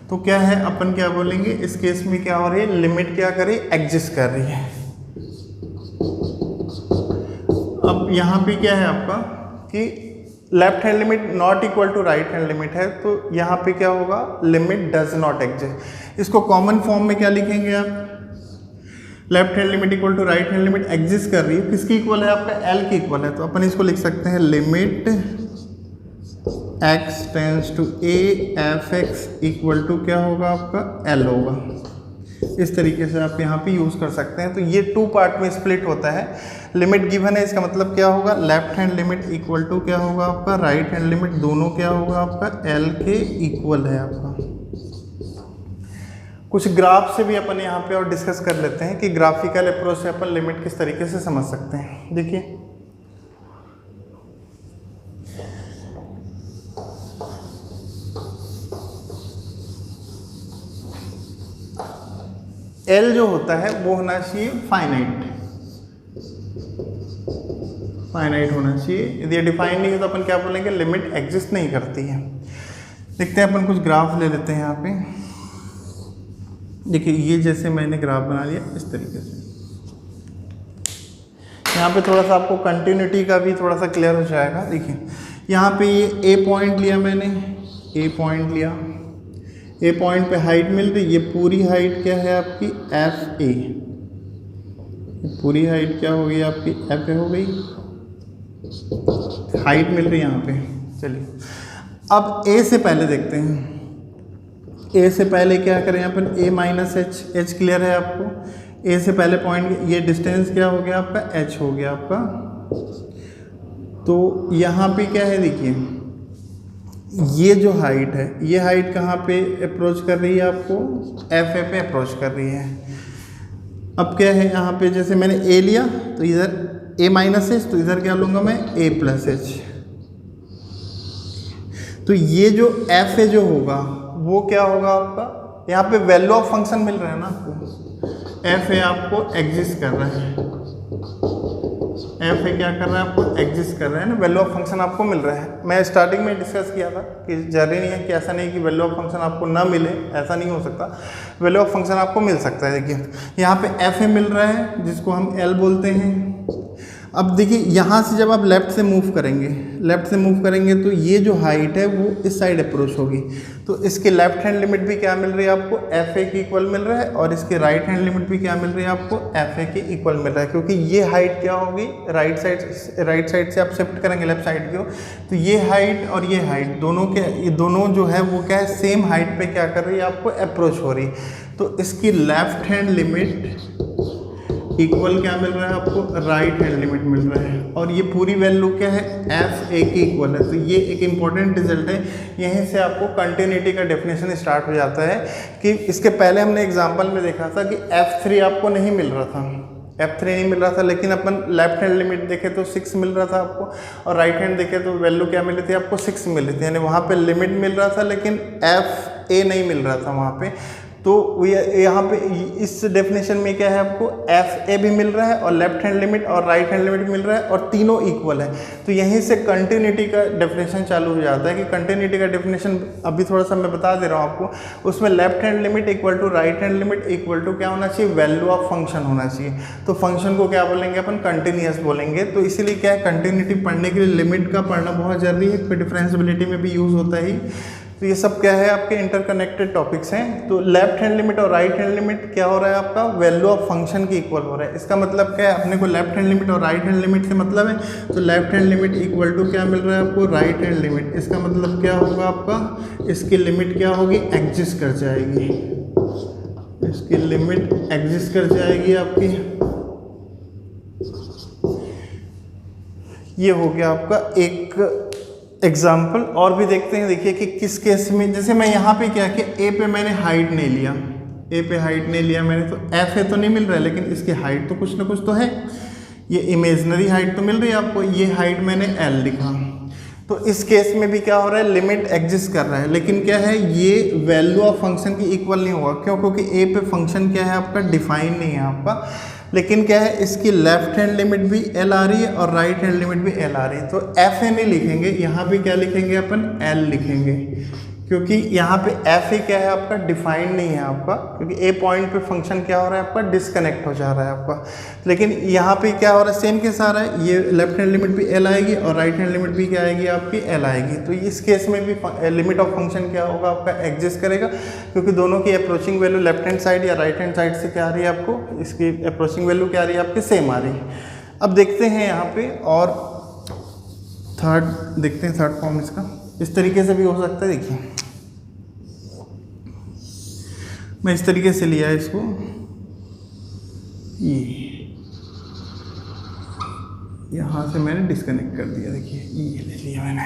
तो क्या है, अपन क्या बोलेंगे, इस केस में क्या हो रही है, लिमिट क्या कर रही है, एग्जिस्ट कर रही है। अब यहाँ पे क्या है आपका कि left hand limit not equal to right hand limit है, तो यहाँ पे क्या होगा, लिमिट डज नॉट एग्जिस्ट। इसको कॉमन फॉर्म में क्या लिखेंगे आप, left hand limit equal to right hand limit exist कर रही है, किसकी इक्वल है आपका, एल की इक्वल है। तो अपन इसको लिख सकते हैं limit x tends to a fx equal to क्या होगा आपका, l होगा। इस तरीके से आप यहाँ पे यूज़ कर सकते हैं। तो ये 2 पार्ट में स्प्लिट होता है। लिमिट गिवन है, इसका मतलब क्या होगा, left hand limit equal to क्या होगा आपका, राइट हैंड लिमिट, दोनों क्या होगा आपका, l के इक्वल है आपका। कुछ ग्राफ से भी अपन यहाँ पे और डिस्कस कर लेते हैं कि ग्राफिकल अप्रोच से अपन लिमिट किस तरीके से समझ सकते हैं। देखिए L जो होता है वो होना चाहिए फाइनाइट होना चाहिए। यदि डिफाइन नहीं है तो अपन क्या बोलेंगे, लिमिट एग्जिस्ट नहीं करती है। देखते हैं अपन कुछ ग्राफ ले लेते हैं यहाँ पे। देखिए ये जैसे मैंने ग्राफ बना लिया इस तरीके से, यहाँ पे थोड़ा सा आपको कंटिन्यूटी का भी थोड़ा सा क्लियर हो जाएगा। देखिए यहाँ पे ये A पॉइंट लिया मैंने, A पॉइंट लिया, A पॉइंट पे हाइट मिल रही, ये पूरी हाइट क्या है आपकी, FA, पूरी हाइट क्या हो गई आपकी, FA हो गई, हाइट मिल रही है यहाँ पे। चलिए अब A से पहले देखते हैं, A से पहले क्या करें यहाँ पर, A माइनस H क्लियर है आपको। A से पहले पॉइंट, ये डिस्टेंस क्या हो गया आपका, H हो गया आपका। तो यहाँ पे क्या है, देखिए ये जो हाइट है, ये हाइट कहाँ पे अप्रोच कर रही है आपको, FA पे अप्रोच कर रही है। अब क्या है यहाँ पे, जैसे मैंने A लिया तो इधर A माइनस H, तो इधर क्या लूँगा मैं, A प्लस H। तो ये जो FA जो होगा वो क्या होगा आपका, यहाँ पे वैल्यू ऑफ फंक्शन मिल रहा है ना आपको, FA आपको एग्जिस्ट कर रहा है, FA क्या कर रहा है आपको, एग्जिस्ट कर रहा है ना, वैल्यू ऑफ फंक्शन आपको मिल रहा है। मैं स्टार्टिंग में डिस्कस किया था कि जरूरी नहीं है कि ऐसा नहीं कि वैल्यू ऑफ फंक्शन आपको ना मिले, ऐसा नहीं हो सकता, वैल्यू ऑफ फंक्शन आपको मिल सकता है। देखिए यहाँ पे FA मिल रहा है जिसको हम L बोलते हैं। अब देखिए यहाँ से जब आप लेफ़्ट से मूव करेंगे तो ये जो हाइट है वो इस साइड अप्रोच होगी, तो इसके लेफ्ट हैंड लिमिट भी क्या मिल रही है आपको, FA की इक्वल मिल रहा है, और इसके राइट हैंड लिमिट भी क्या मिल रही है आपको, FA की इक्वल मिल रहा है। क्योंकि ये हाइट क्या होगी, राइट साइड से आप शिफ्ट करेंगे लेफ्ट साइड की ओर, तो ये हाइट और ये हाइट दोनों जो है वो क्या है, सेम हाइट पे क्या कर रही है आपको, अप्रोच हो रही। तो इसकी लेफ्ट हैंड लिमिट इक्वल क्या मिल रहा है आपको, राइट हैंड लिमिट मिल रहा है। और ये पूरी वैल्यू क्या है, एफ ए की इक्वल है। तो ये एक इंपॉर्टेंट रिजल्ट है। यहीं से आपको कंटिन्यूटी का डेफिनेशन स्टार्ट हो जाता है कि इसके पहले हमने एग्जांपल में देखा था कि F3 आपको नहीं मिल रहा था, F3 नहीं मिल रहा था, लेकिन अपन लेफ्ट हैंड लिमिट देखे तो 6 मिल रहा था आपको, और राइट हैंड देखे तो वैल्यू क्या मिली थी आपको, 6 मिली थी। यानी वहाँ पे लिमिट मिल रहा था लेकिन एफ ए नहीं मिल रहा था वहाँ पे। तो यहाँ पे इस डेफिनेशन में क्या है, आपको एफ ए भी मिल रहा है और लेफ्ट हैंड लिमिट और राइट हैंड लिमिट मिल रहा है और तीनों इक्वल है। तो यहीं से कंटिन्यूटी का डेफिनेशन चालू हो जाता है कि कंटिन्यूटी का डेफिनेशन अभी थोड़ा सा मैं बता दे रहा हूँ आपको। उसमें left hand limit equal to right hand limit equal to क्या होना चाहिए, वैल्यू ऑफ फंक्शन होना चाहिए। तो फंक्शन को क्या बोलेंगे अपन, कंटिन्यूअस बोलेंगे। तो इसीलिए क्या है, कंटिन्यूटी पढ़ने के लिए लिमिट का पढ़ना बहुत जरूरी है, फिर डिफरेंशिएबिलिटी में भी यूज़ होता है। तो ये सब क्या है, आपके इंटरकनेक्टेड टॉपिक्स हैं। तो लेफ्ट हैंड लिमिट और राइट हैंड लिमिट क्या हो रहा है आपका, वैल्यू ऑफ फंक्शन की इक्वल हो रहा है। इसका मतलब क्या है, अपने को लेफ्ट हैंड लिमिट और राइट हैंड लिमिट से मतलब है। तो left hand limit equal to क्या मिल रहा है आपको, राइट हैंड लिमिट। इसका मतलब क्या होगा आपका, इसकी लिमिट क्या होगी, एग्जिस्ट कर जाएगी। इसकी लिमिट एग्जिस्ट कर जाएगी आपकी। ये हो गया आपका एक एग्जाम्पल। और भी देखते हैं, देखिए कि किस केस में, जैसे मैं यहाँ पे क्या किया, ए पे मैंने हाइट नहीं लिया, ए पे हाइट नहीं लिया मैंने, तो एफ ए तो नहीं मिल रहा है लेकिन इसकी हाइट तो कुछ ना कुछ तो है। ये इमेजनरी हाइट तो मिल रही है आपको, ये हाइट मैंने एल लिखा। तो इस केस में भी क्या हो रहा है, लिमिट एग्जिस्ट कर रहा है, लेकिन क्या है, ये वैल्यू ऑफ फंक्शन की इक्वल नहीं होगा। क्यों, क्योंकि ए पे फंक्शन क्या है आपका, डिफाइन नहीं है आपका। लेकिन क्या है, इसकी लेफ्ट हैंड लिमिट भी एल आ रही है और राइट हैंड लिमिट भी एल आ रही है। तो एफ ए नहीं लिखेंगे, यहाँ पे क्या लिखेंगे अपन, एल लिखेंगे, क्योंकि यहाँ पे एफ ए क्या है आपका, डिफाइन नहीं है आपका, क्योंकि ए पॉइंट पे फंक्शन क्या हो रहा है आपका, डिस्कनेक्ट हो जा रहा है आपका। लेकिन यहाँ पे क्या हो रहा है, सेम केस आ रहा है, ये लेफ्ट हैंड लिमिट भी एल आएगी और राइट हैंड लिमिट भी क्या आएगी आपकी, एल आएगी। तो इस केस में भी लिमिट ऑफ फंक्शन क्या होगा आपका, एग्जिस्ट करेगा, क्योंकि दोनों की approaching value left hand side या राइट हैंड साइड से क्या आ रही है आपको, इसकी अप्रोचिंग वैल्यू क्या आ रही है आपकी, सेम आ रही है। अब देखते हैं यहाँ पे, और थर्ड देखते हैं, थर्ड फॉर्म इसका इस तरीके से भी हो सकता है। देखिए मैं इस तरीके से लिया है इसको, ये यहाँ से मैंने डिस्कनेक्ट कर दिया, देखिए ये ले लिया मैंने।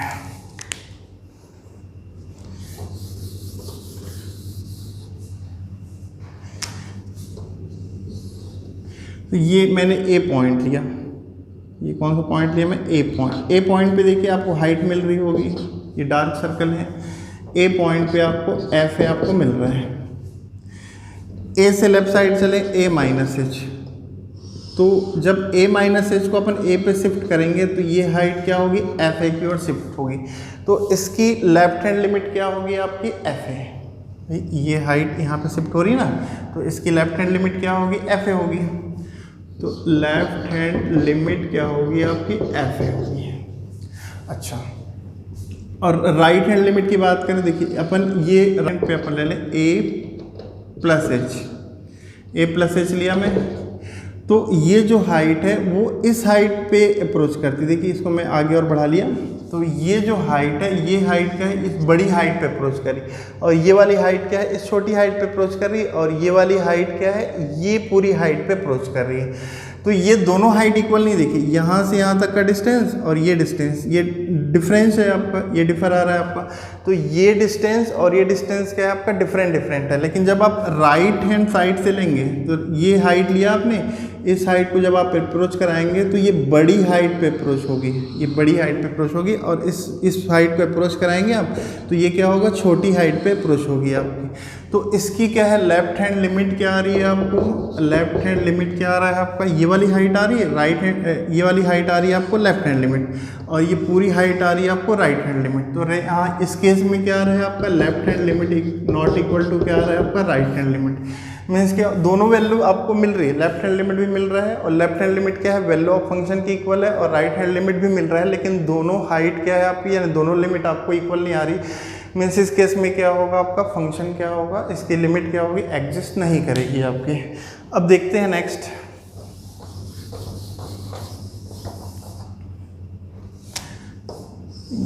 तो ये मैंने ए पॉइंट लिया, ये कौन सा पॉइंट लिया मैं, ए पॉइंट। ए पॉइंट पे देखिए आपको हाइट मिल रही होगी, ये डार्क सर्कल है। ए पॉइंट पे आपको एफ ए आपको मिल रहा है। ए से लेफ्ट साइड चले, ए माइनस एच। तो जब ए माइनस एच को अपन ए पे शिफ्ट करेंगे तो ये हाइट क्या होगी, एफ ए की ओर शिफ्ट होगी। तो इसकी लेफ्ट हैंड लिमिट क्या होगी आपकी, एफ ए। ये हाइट यहाँ पे शिफ्ट हो रही है ना, तो इसकी लेफ्ट हैंड लिमिट क्या होगी, एफ ए होगी। तो लेफ्ट हैंड लिमिट क्या होगी आपकी, एफ ए होगी। अच्छा, और राइट हैंड लिमिट की बात करें, देखिए अपन ये राइट पे अपन ले लें ए प्लस एच, ए प्लस एच लिया मैं। तो ये जो हाइट है वो इस हाइट पे अप्रोच करती, देखिए इसको मैं आगे और बढ़ा लिया। तो ये जो हाइट है, ये हाइट क्या है, इस बड़ी हाइट पे अप्रोच करी, और ये वाली हाइट क्या है, इस छोटी हाइट पे अप्रोच कर रही है, और ये वाली हाइट क्या है, ये पूरी हाइट पे अप्रोच कर रही है। तो ये दोनों हाइट इक्वल नहीं, देखिए यहाँ से यहाँ तक का डिस्टेंस और ये डिस्टेंस, ये डिफरेंस है आपका, ये डिफर आ रहा है आपका। तो ये डिस्टेंस और ये डिस्टेंस क्या है आपका, डिफरेंट है। लेकिन जब आप राइट हैंड साइड से लेंगे, तो ये हाइट लिया आपने, इस हाइट को जब आप अप्रोच कराएंगे तो ये बड़ी हाइट पे अप्रोच होगी, ये बड़ी हाइट पे अप्रोच होगी, और इस हाइट पे अप्रोच कराएंगे आप तो ये क्या होगा, छोटी हाइट पे अप्रोच होगी आपकी। तो इसकी क्या है, लेफ्ट हैंड लिमिट क्या आ रही है आपको, लेफ्ट हैंड लिमिट क्या आ रहा है आपका, ये वाली हाइट आ रही है राइट हैंड, ये वाली हाइट आ रही है आपको लेफ्ट हैंड लिमिट, और ये पूरी हाइट आ रही है आपको राइट हैंड लिमिट। तो यहाँ इस केस में क्या आ रहा है आपका, left hand limit not equal to क्या आ रहा है आपका, राइट हैंड लिमिट। मीन्स क्या, दोनों वैल्यू आपको मिल रही है, लेफ्ट हैंड लिमिट भी मिल रहा है, और लेफ्ट हैंड लिमिट क्या है, वैल्यू ऑफ फंक्शन की इक्वल है, और राइट हैंड लिमिट भी मिल रहा है, लेकिन दोनों हाइट क्या है आपकी, यानी दोनों लिमिट आपको इक्वल नहीं आ रही। मीन्स इस केस में क्या होगा आपका, फंक्शन क्या होगा, इसकी लिमिट क्या होगी, एग्जिस्ट नहीं करेगी आपकी। अब देखते हैं नेक्स्ट।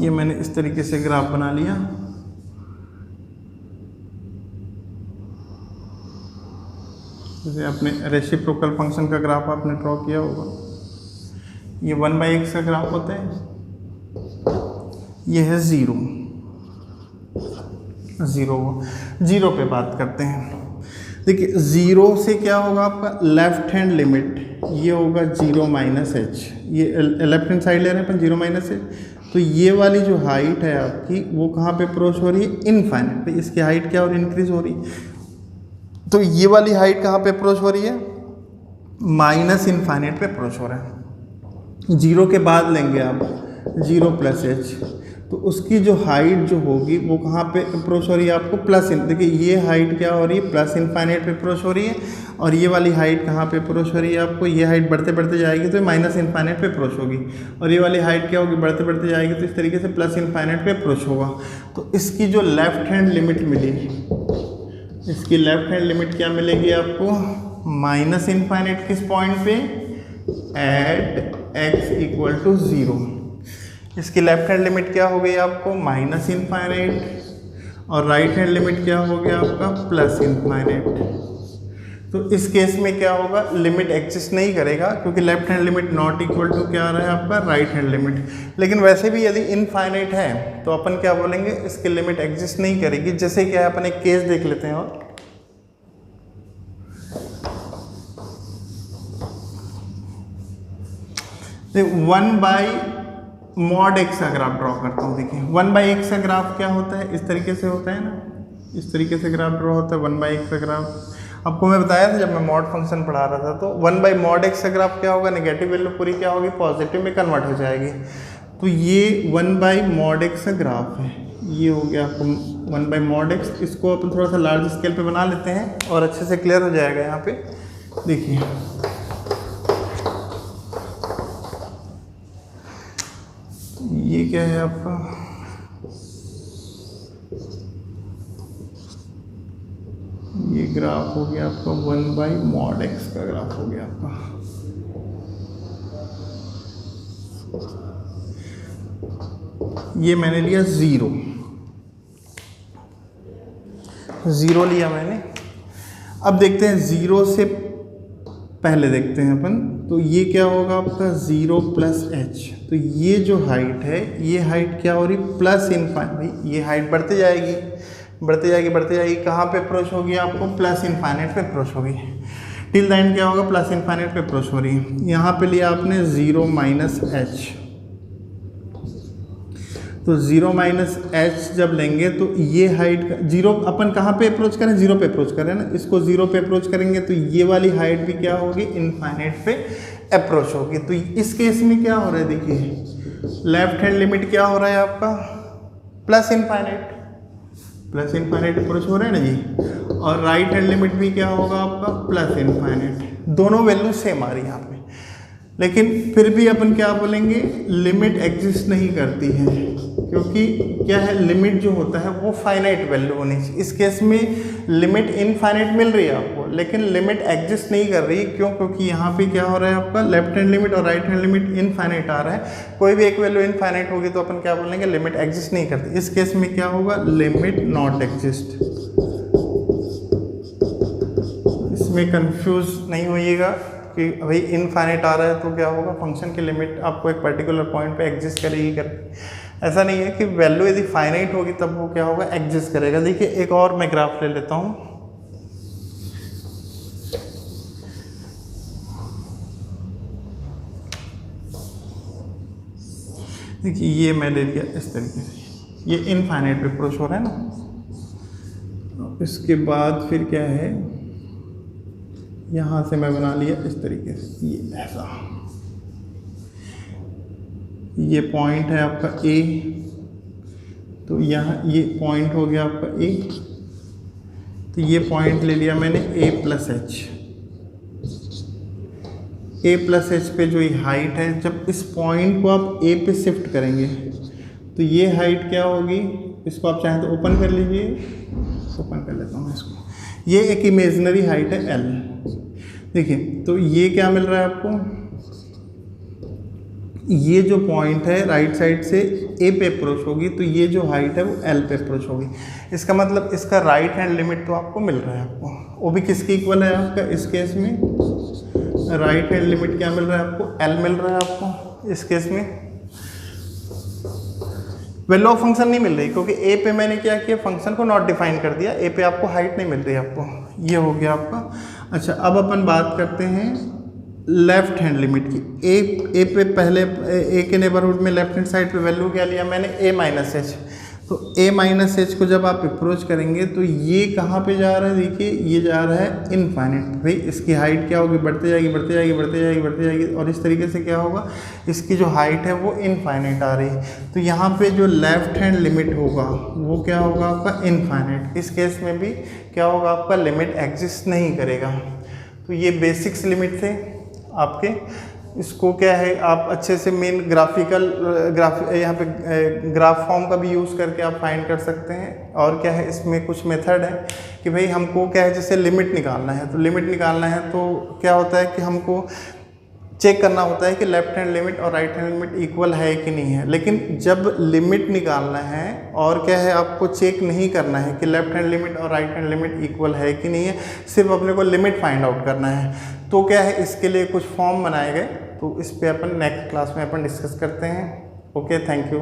ये मैंने इस तरीके से ग्राफ बना लिया। जैसे आपने रेसिप्रोकल फंक्शन का ग्राफ आपने ड्रॉ किया होगा, ये 1/x का ग्राफ होता है, ये है 0 0 पे बात करते हैं। देखिए 0 से क्या होगा आपका लेफ्ट हैंड लिमिट, ये होगा 0 - h, ये लेफ्ट हैंड साइड ले रहे हैं अपन 0 - h, तो ये वाली जो हाइट है आपकी वो कहाँ पे अप्रोच हो रही है, इनफाइनाइट पे। इसकी हाइट क्या और इंक्रीज हो रही है, तो ये वाली हाइट कहाँ पे अप्रोच हो रही है, माइनस इनफाइनाइट पे अप्रोच हो रहा है। 0 के बाद लेंगे आप 0 + h, तो उसकी जो हाइट जो होगी वो कहाँ पे अप्रोच हो रही है आपको, प्लस इन, देखिए ये हाइट क्या हो रही है, प्लस इनफाइनाइट पे अप्रोच हो रही है, और ये वाली हाइट कहाँ पे अप्रोच हो रही है आपको, ये हाइट बढ़ते बढ़ते जाएगी तो माइनस इनफाइनाइट पे अप्रोच होगी, और ये वाली हाइट क्या होगी, बढ़ते बढ़ते जाएगी तो इस तरीके से प्लस इनफाइनाइट पे अप्रोच होगा। तो इसकी जो लेफ्ट हैंड लिमिट मिली, इसकी लेफ्ट हैंड लिमिट क्या मिलेगी आपको, माइनस इनफाइनाइट किस पॉइंट पे, एट x = 0। इसकी लेफ्ट हैंड लिमिट क्या हो गई आपको, माइनस इनफाइनाइट, और राइट हैंड लिमिट क्या हो गया आपका, प्लस इनफाइनाइट। तो इस केस में क्या होगा, लिमिट एग्जिस्ट नहीं करेगा क्योंकि left hand limit not equal to क्या आ रहा है आपका, राइट हैंड लिमिट। लेकिन वैसे भी यदि इनफाइनाइट है तो अपन क्या बोलेंगे, इसकी लिमिट एग्जिस्ट नहीं करेगी। जैसे क्या है, अपन एक केस देख लेते हैं, और 1/mod x का ग्राफ ड्रॉ करता हूँ। देखिए 1/x का ग्राफ क्या होता है, इस तरीके से होता है ना, इस तरीके से ग्राफ ड्रॉ होता है 1/x का ग्राफ। आपको मैं बताया था जब मैं मॉड फंक्शन पढ़ा रहा था, तो 1/mod x का ग्राफ क्या होगा, नेगेटिव वैल्यू पूरी क्या होगी, पॉजिटिव में कन्वर्ट हो जाएगी। तो ये 1/mod x का ग्राफ है, ये हो गया आपको 1/mod x। इसको अपन थोड़ा सा लार्ज स्केल पे बना लेते हैं और अच्छे से क्लियर हो जाएगा यहाँ पे। देखिए ये क्या है आपका, ये ग्राफ हो गया आपका 1/mod x का ग्राफ हो गया आपका। ये मैंने लिया 0 लिया मैंने। अब देखते हैं 0 से पहले देखते हैं अपन, तो ये क्या होगा आपका 0 + h। तो ये जो हाइट है, ये हाइट क्या हो रही, प्लस इनफाइनाइट, ये हाइट बढ़ते जाएगी बढ़ते जाएगी बढ़ते जाएगी, कहाँ पे अप्रोच होगी आपको, प्लस इनफाइनाइट पे अप्रोच होगी। टिल द एंड क्या होगा, प्लस इनफाइनाइट पे अप्रोच हो रही है। यहाँ पे लिया आपने 0 - h, तो 0 - h जब लेंगे तो ये हाइट का 0 अपन कहाँ पे अप्रोच करें, 0 पे अप्रोच करें ना, इसको 0 पे अप्रोच करेंगे तो ये वाली हाइट भी क्या होगी, इनफाइनाइट पे अप्रोच होगी। तो इस केस में क्या हो रहा है, देखिए लेफ्ट हैंड लिमिट क्या हो रहा है आपका, प्लस इनफाइनाइट अप्रोच हो रहा है ना जी, और राइट हैंड लिमिट भी क्या होगा आपका, प्लस इनफाइनाइट। दोनों वैल्यू सेम आ रही है यहाँ पे, लेकिन फिर भी अपन क्या बोलेंगे, लिमिट एग्जिस्ट नहीं करती है, क्योंकि क्या है, लिमिट जो होता है वो फाइनाइट वैल्यू होनी चाहिए। इस केस में लिमिट इनफाइनाइट मिल रही है आपको, लेकिन लिमिट एग्जिस्ट नहीं कर रही। क्यों, क्योंकि यहाँ पे क्या हो रहा है आपका, लेफ्ट हैंड लिमिट और राइट हैंड लिमिट इनफाइनाइट आ रहा है। कोई भी एक वैल्यू इनफाइनाइट होगी तो अपन क्या बोलेंगे, लिमिट एग्जिस्ट नहीं करती। इस केस में क्या होगा, लिमिट नॉट एग्जिस्ट। इसमें कंफ्यूज नहीं होइएगा कि भाई इनफाइनाइट आ रहा है तो क्या होगा, फंक्शन की लिमिट आपको एक पर्टिकुलर पॉइंट पे एग्जिस्ट करेगी ऐसा नहीं है कि वैल्यू यदि फाइनाइट होगी तब वो क्या होगा, एग्जिस्ट करेगा। देखिए एक और मैं ग्राफ ले लेता हूँ। देखिए ये मैं ले लिया इस तरीके से, ये इनफाइनाइट पे अप्रोच हो रहा है ना। इसके बाद फिर क्या है, यहाँ से मैं बना लिया इस तरीके से, ये ऐसा, ये पॉइंट है आपका ए, तो यहाँ ये पॉइंट हो गया आपका ए, तो ये पॉइंट ले लिया मैंने a + h। a + h पे जो ये हाइट है, जब इस पॉइंट को आप a पे शिफ्ट करेंगे तो ये हाइट क्या होगी, इसको आप चाहें तो ओपन कर लीजिए, ओपन कर लेता हूँ इसको। ये एक इमेजिनरी हाइट है l। देखिए तो ये क्या मिल रहा है आपको, ये जो पॉइंट है राइट साइड से ए पे अप्रोच होगी, तो ये जो हाइट है वो एल पे अप्रोच होगी। इसका मतलब इसका राइट हैंड लिमिट तो आपको मिल रहा है आपको, वो भी किसके इक्वल है आपका, इस केस में राइट हैंड लिमिट क्या मिल रहा है आपको, एल मिल रहा है आपको इस केस में। वैल्यू ऑफ फंक्शन नहीं मिल रही क्योंकि ए पे मैंने क्या किया, फंक्शन को नॉट डिफाइन कर दिया, ए पे आपको हाइट नहीं मिल रही आपको, ये हो गया आपका। अच्छा अब अपन बात करते हैं लेफ्ट हैंड लिमिट की। ए पे पहले ए के नेबरहुड में लेफ्ट हैंड साइड पे वैल्यू क्या लिया मैंने, ए माइनस एच। तो ए माइनस एच को जब आप अप्रोच करेंगे तो ये कहाँ पे जा रहा है, देखिए ये जा रहा है इनफाइनाइट। भाई इसकी हाइट क्या होगी, बढ़ते जाएगी बढ़ते जाएगी बढ़ते जाएगी बढ़ते जाएगी, और इस तरीके से क्या होगा, इसकी जो हाइट है वो इनफाइनाइट आ रही है। तो यहाँ पे जो लेफ्ट हैंड लिमिट होगा वो क्या होगा आपका, इनफाइनाइट। इस केस में भी क्या होगा आपका, लिमिट एग्जिस्ट नहीं करेगा। तो ये बेसिक्स लिमिट थे आपके। इसको क्या है, आप अच्छे से मेन यहाँ पे ग्राफ फॉर्म का भी यूज़ करके आप फाइंड कर सकते हैं। और क्या है, इसमें कुछ मेथड है कि भाई हमको क्या है, जैसे लिमिट निकालना है, तो लिमिट निकालना है तो क्या होता है कि हमको चेक करना होता है कि लेफ्ट हैंड लिमिट और राइट हैंड लिमिट इक्वल है कि नहीं है। लेकिन जब लिमिट निकालना है और क्या है, आपको चेक नहीं करना है कि लेफ्ट हैंड लिमिट और राइट हैंड लिमिट इक्वल है कि नहीं है, सिर्फ अपने को लिमिट फाइंड आउट करना है। तो क्या है, इसके लिए कुछ फॉर्म बनाए गए, तो इस पे अपन नेक्स्ट क्लास में अपन डिस्कस करते हैं। Okay, thank you.